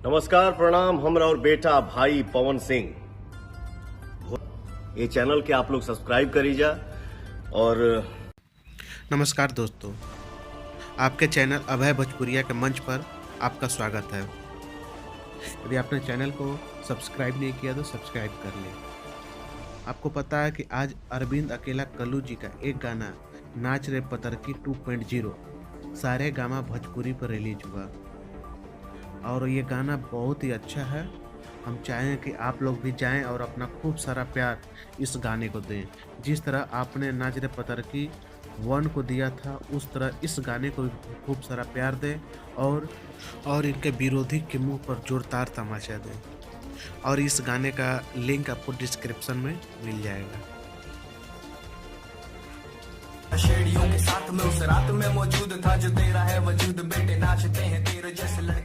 नमस्कार प्रणाम, हमरा और बेटा भाई पवन सिंह। ये चैनल के आप लोग सब्सक्राइब करीजा। और नमस्कार दोस्तों, आपके चैनल अभय भोजपुरिया के मंच पर आपका स्वागत है। यदि आपने चैनल को सब्सक्राइब नहीं किया तो सब्सक्राइब कर लें। आपको पता है कि आज अरविंद अकेला कल्लू जी का एक गाना नाच रे पतरकी 2.0 सारे गामा भोजपुरी पर रिलीज हुआ और ये गाना बहुत ही अच्छा है। हम चाहें कि आप लोग भी जाएं और अपना खूब सारा प्यार इस गाने को दें। जिस तरह आपने नाच रे पतरकी 1 को दिया था, उस तरह इस गाने को भी खूब सारा प्यार दें और इनके विरोधी के मुंह पर जोरदार तमाचा दें। और इस गाने का लिंक आपको डिस्क्रिप्शन में मिल जाएगा। शेड़ियों के साथ में उस रात में मौजूद था जो तेरा है वजूद, बेटे नाचते हैं तेरे जैसे लड़के।